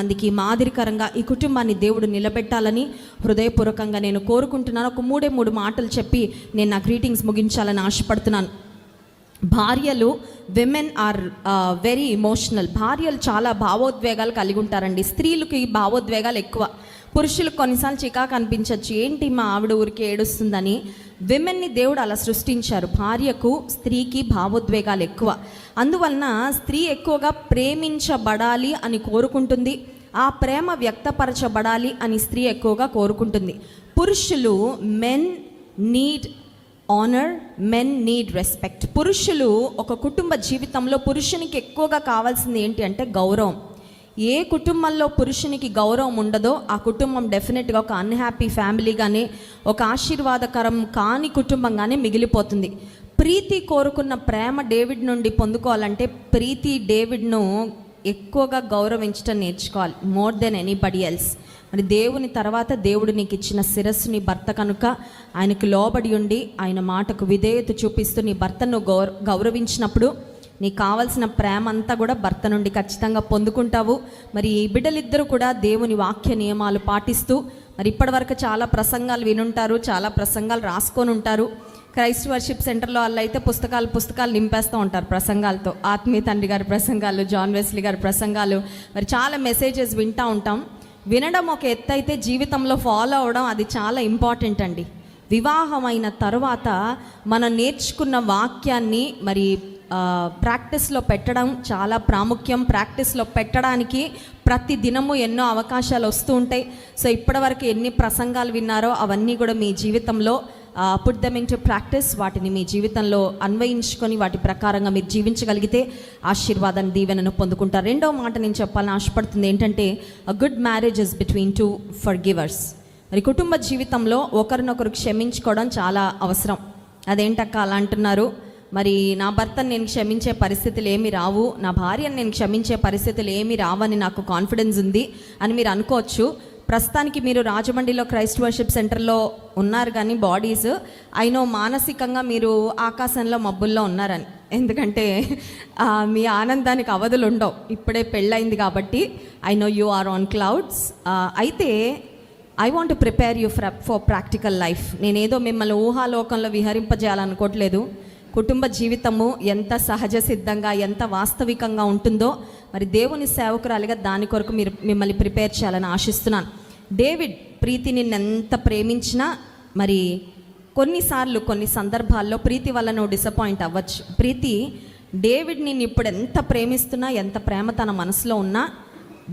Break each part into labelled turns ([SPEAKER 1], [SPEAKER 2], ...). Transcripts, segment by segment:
[SPEAKER 1] అందుకే మాదిరికరంగా ఈ కుటుంబాన్ని దేవుడు నిలబెట్టాలని హృదయపూర్వకంగా నేను కోరుకుంటున్నాను. ఒక మూడు మాటలు చెప్పి నేను నా గ్రీటింగ్స్ ముగించాలని ఆశపడుతున్నాను. భార్యలు, విమెన్ ఆర్ వెరీ ఇమోషనల్. భార్యలు చాలా భావోద్వేగాలు కలిగి ఉంటారండి. స్త్రీలకు ఈ భావోద్వేగాలు ఎక్కువ. పురుషులకు కొన్నిసార్లు చికాకు అనిపించవచ్చు, ఏంటి మా ఆవిడ ఊరికి ఏడుస్తుందని. విమెన్ని దేవుడు అలా సృష్టించారు. భార్యకు, స్త్రీకి భావోద్వేగాలు ఎక్కువ. అందువలన స్త్రీ ఎక్కువగా ప్రేమించబడాలి అని కోరుకుంటుంది. ఆ ప్రేమ వ్యక్తపరచబడాలి అని స్త్రీ ఎక్కువగా కోరుకుంటుంది. పురుషులు, men need honour, men need respect. పురుషులు ఒక కుటుంబ జీవితంలో పురుషునికి ఎక్కువగా కావాల్సింది ఏంటి అంటే గౌరవం. ఏ కుటుంబంలో పురుషునికి గౌరవం ఉండదో ఆ కుటుంబం డెఫినెట్గా ఒక అన్హ్యాపీ ఫ్యామిలీగానే, ఒక ఆశీర్వాదకరం కాని కుటుంబంగానే మిగిలిపోతుంది. ప్రీతి కోరుకున్న ప్రేమ డేవిడ్ నుండి పొందుకోవాలంటే ప్రీతి డేవిడ్ను ఎక్కువగా గౌరవించడం నేర్చుకోవాలి, మోర్ దెన్ ఎనీబడి ఎల్స్. మరి దేవుని తర్వాత దేవుడు నీకు ఇచ్చిన శిరస్సుని భర్త కనుక ఆయనకు లోబడి ఉండి ఆయన మాటకు విధేయత చూపిస్తూ నీ భర్తను గౌరవించినప్పుడు నీకు కావాల్సిన ప్రేమ అంతా కూడా భర్త నుండి ఖచ్చితంగా పొందుకుంటావు. మరి ఈ బిడ్డలిద్దరూ కూడా దేవుని వాక్య నియమాలు పాటిస్తూ, మరి ఇప్పటివరకు చాలా ప్రసంగాలు వినుంటారు, చాలా ప్రసంగాలు రాసుకొని ఉంటారు. క్రైస్ట్ వర్షిప్ సెంటర్లో వాళ్ళు అయితే పుస్తకాలు నింపేస్తూ ఉంటారు ప్రసంగాలతో. ఆత్మీయ తండ్రి గారి ప్రసంగాలు, జాన్ వెస్లీ గారి ప్రసంగాలు, మరి చాలా మెసేజెస్ వింటూ ఉంటాం. వినడం ఒక ఎత్తు అయితే జీవితంలో ఫాలో అవడం అది చాలా ఇంపార్టెంట్ అండి. వివాహమైన తర్వాత మనం నేర్చుకున్న వాక్యాన్ని మరి ప్రాక్టీస్లో పెట్టడం చాలా ప్రాముఖ్యం. ప్రాక్టీస్లో పెట్టడానికి ప్రతి దినము ఎన్నో అవకాశాలు వస్తూ ఉంటాయి. సో ఇప్పటివరకు ఎన్ని ప్రసంగాలు విన్నారో అవన్నీ కూడా మీ జీవితంలో put them in to practice. వాటిని మీ జీవితంలో అన్వయించుకొని వాటి ప్రకారంగా మీరు జీవించగలిగితే ఆశీర్వాదాన్ని, దీవెనను పొందుకుంటారు. రెండో మాట నేను చెప్పాలని ఆశపడుతుంది ఏంటంటే a good marriage is between two forgivers. మరి కుటుంబ జీవితంలో ఒకరినొకరు క్షమించుకోవడం చాలా అవసరం. అదేంటక్క అలా అంటున్నారు? మరి నా భర్తను నేను క్షమించే పరిస్థితులు ఏమి రావు, నా భార్యను నేను క్షమించే పరిస్థితులు ఏమి రావని నాకు కాన్ఫిడెన్స్ ఉంది అని మీరు అనుకోవచ్చు. ప్రస్తుతానికి మీరు రాజమండ్రిలో క్రైస్ట్ వర్షిప్ సెంటర్లో ఉన్నారు, కానీ బాడీస్ అయినో మానసికంగా మీరు ఆకాశంలో మబ్బుల్లో ఉన్నారని. ఎందుకంటే మీ ఆనందానికి అవధులు ఉండవు. ఇప్పుడే పెళ్ళయింది కాబట్టి I know you are on clouds. అయితే I want to prepare you for practical life. నేనేదో మిమ్మల్ని ఊహాలోకంలో విహరింపజేయాలనుకోవట్లేదు. కుటుంబ జీవితము ఎంత సహజ సిద్ధంగా, ఎంత వాస్తవికంగా ఉంటుందో మరి దేవుని సేవకురాలిగా దాని కొరకు మిమ్మల్ని ప్రిపేర్ చేయాలని ఆశిస్తున్నాను. డేవిడ్ ప్రీతిని ఎంత ప్రేమించినా మరి కొన్నిసార్లు కొన్ని సందర్భాల్లో ప్రీతి వల్ల నువ్వు డిసప్పాయింట్ అవ్వచ్చు. ప్రీతి డేవిడ్ని ఇప్పుడు ఎంత ప్రేమిస్తున్నా, ఎంత ప్రేమ తన మనసులో ఉన్నా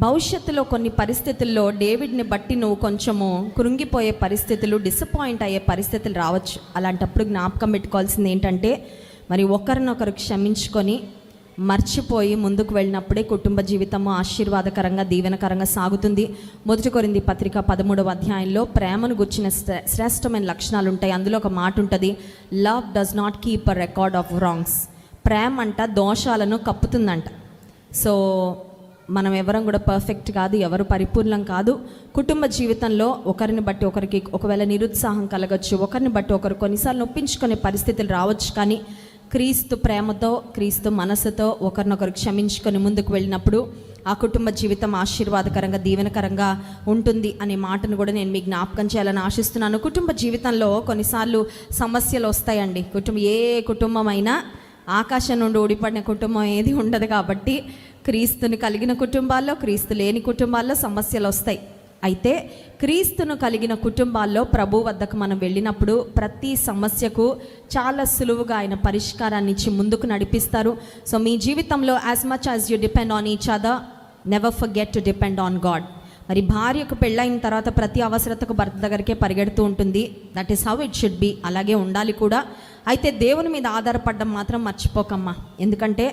[SPEAKER 1] భవిష్యత్తులో కొన్ని పరిస్థితుల్లో డేవిడ్ని బట్టి నువ్వు కొంచెము కృంగిపోయే పరిస్థితులు, డిసప్పాయింట్ అయ్యే పరిస్థితులు రావచ్చు. అలాంటప్పుడు జ్ఞాపకం పెట్టుకోవాల్సింది ఏంటంటే మరి ఒకరినొకరు క్షమించుకొని మర్చిపోయి ముందుకు వెళ్ళినప్పుడే కుటుంబ జీవితము ఆశీర్వాదకరంగా, దీవెనకరంగా సాగుతుంది. 1 కొరింథీ పత్రిక 13వ అధ్యాయంలో ప్రేమను గుర్చిన శ్రేష్టమైన లక్షణాలు ఉంటాయి. అందులో ఒక మాట ఉంటుంది, love does not keep a record of wrongs. ప్రేమ అంట దోషాలను కప్పుతుందంట. సో మనం ఎవరం కూడా పర్ఫెక్ట్ కాదు, ఎవరు పరిపూర్ణం కాదు. కుటుంబ జీవితంలో ఒకరిని బట్టి ఒకరికి ఒకవేళ నిరుత్సాహం కలగచ్చు, ఒకరిని బట్టి ఒకరు కొన్నిసార్లు నొప్పించుకునే పరిస్థితులు రావచ్చు. కానీ క్రీస్తు ప్రేమతో, క్రీస్తు మనసుతో ఒకరినొకరు క్షమించుకొని ముందుకు వెళ్ళినప్పుడు ఆ కుటుంబ జీవితం ఆశీర్వాదకరంగా, దీవెనకరంగా ఉంటుంది అనే మాటను కూడా నేను మీకు జ్ఞాపకం చేయాలని ఆశిస్తున్నాను. కుటుంబ జీవితంలో కొన్నిసార్లు సమస్యలు వస్తాయండి. ఏ కుటుంబం అయినా ఆకాశం నుండి ఊడిపడిన కుటుంబం ఏది ఉండదు. కాబట్టి క్రీస్తుని కలిగిన కుటుంబాల్లో, క్రీస్తు లేని కుటుంబాల్లో సమస్యలు వస్తాయి. అయితే క్రీస్తును కలిగిన కుటుంబాల్లో ప్రభు వద్దకు మనం వెళ్ళినప్పుడు ప్రతి సమస్యకు చాలా సులువుగా ఆయన పరిష్కారాన్ని ఇచ్చి ముందుకు నడిపిస్తారు. సో మీ జీవితంలో as much as you depend on each other, never forget to depend on God. మరి భార్యకు పెళ్ళైన తర్వాత ప్రతి అవసరతకు భర్త దగ్గరికే పరిగెడుతూ ఉంటుంది. That is how it should be. అలాగే ఉండాలి కూడా. అయితే దేవుని మీద ఆధారపడడం మాత్రం మర్చిపోకమ్మా. ఎందుకంటే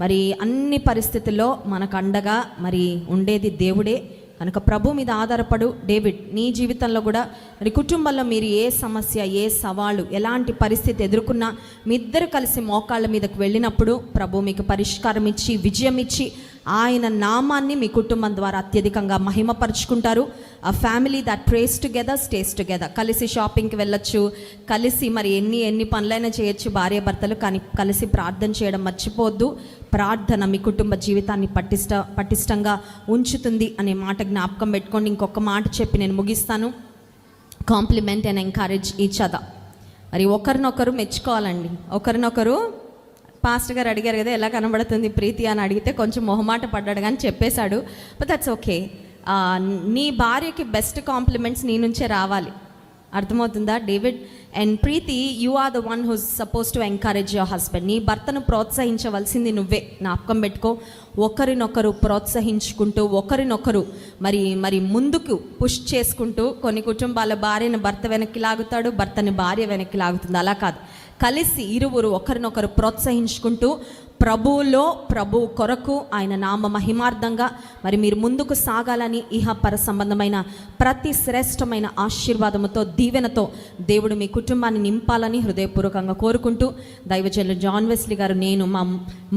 [SPEAKER 1] మరి అన్ని పరిస్థితుల్లో మనకు అండగా మరి ఉండేది దేవుడే కనుక ప్రభు మీద ఆధారపడు. డేవిడ్ నీ జీవితంలో కూడా మరి కుటుంబంలో మీరు ఏ సమస్య, ఏ సవాళ్ళు, ఎలాంటి పరిస్థితి ఎదుర్కొన్నా మీ ఇద్దరు కలిసి మోకాళ్ళ మీదకు వెళ్ళినప్పుడు ప్రభు మీకు పరిష్కారం ఇచ్చి, విజయం ఇచ్చి ఆయన నామాన్ని మీ కుటుంబం ద్వారా అత్యధికంగా మహిమపరుచుకుంటారు. ఆ family that praise together stays together. కలిసి షాపింగ్కి వెళ్ళొచ్చు, కలిసి మరి ఎన్ని పనులైనా చేయొచ్చు భార్య భర్తలు, కానీ కలిసి ప్రార్థన చేయడం మర్చిపోవద్దు. ప్రార్థన మీ కుటుంబ జీవితాన్ని పటిష్టంగా ఉంచుతుంది అనే మాట జ్ఞాపకం పెట్టుకోండి. ఇంకొక మాట చెప్పి నేను ముగిస్తాను. Compliment and encourage each other. మరి ఒకరినొకరు మెచ్చుకోవాలండి. ఒకరినొకరు పాస్టర్ గారు అడిగారు కదా ఎలా కనబడుతుంది ప్రీతి అని అడిగితే కొంచెం మొహమాట పడ్డాడు కానీ చెప్పేశాడు. But that's okay. నీ భార్యకి బెస్ట్ కాంప్లిమెంట్స్ నీ నుంచే రావాలి. అర్థమవుతుందా David and Preeti? You are the one who's suppose to encourage your husband. నీ భర్తను ప్రోత్సహించవలసింది నువ్వే. జ్ఞాపకం పెట్టుకో. ఒకరినొకరు ప్రోత్సహించుకుంటూ ఒకరినొకరు మరి ముందుకు పుష్ చేసుకుంటూ, కొన్ని కుటుంబాల భార్యను భర్త వెనక్కి లాగుతాడు, భర్తని భార్య వెనక్కి లాగుతుంది. అలా కాదు, కలిసి ఇరువురు ఒకరినొకరు ప్రోత్సహించుకుంటూ ప్రభు కొరకు ఆయన నామ మహిమార్థంగా మరి మీరు ముందుకు సాగాలని ఇహపర సంబంధమైన ప్రతి శ్రేష్టమైన ఆశీర్వాదముతో దీవెనతో దేవుడు మీ కుటుంబాన్ని నింపాలని హృదయపూర్వకంగా కోరుకుంటూ, దైవజనులు జాన్ వెస్లీ గారు, నేను మా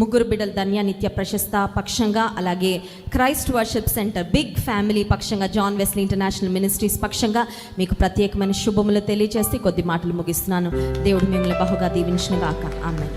[SPEAKER 1] ముగ్గురు బిడ్డల ధన్య నిత్య ప్రశస్త పక్షంగా, అలాగే Christ worship center big family పక్షంగా, జాన్ వెస్లీ ఇంటర్నేషనల్ మినిస్ట్రీస్ పక్షంగా మీకు ప్రత్యేకమైన శుభములు తెలియజేసి కొద్ది మాటలు ముగిస్తున్నాను. దేవుడు మిమ్మల్ని బహుగా దీవించును గాక. ఆమేన్.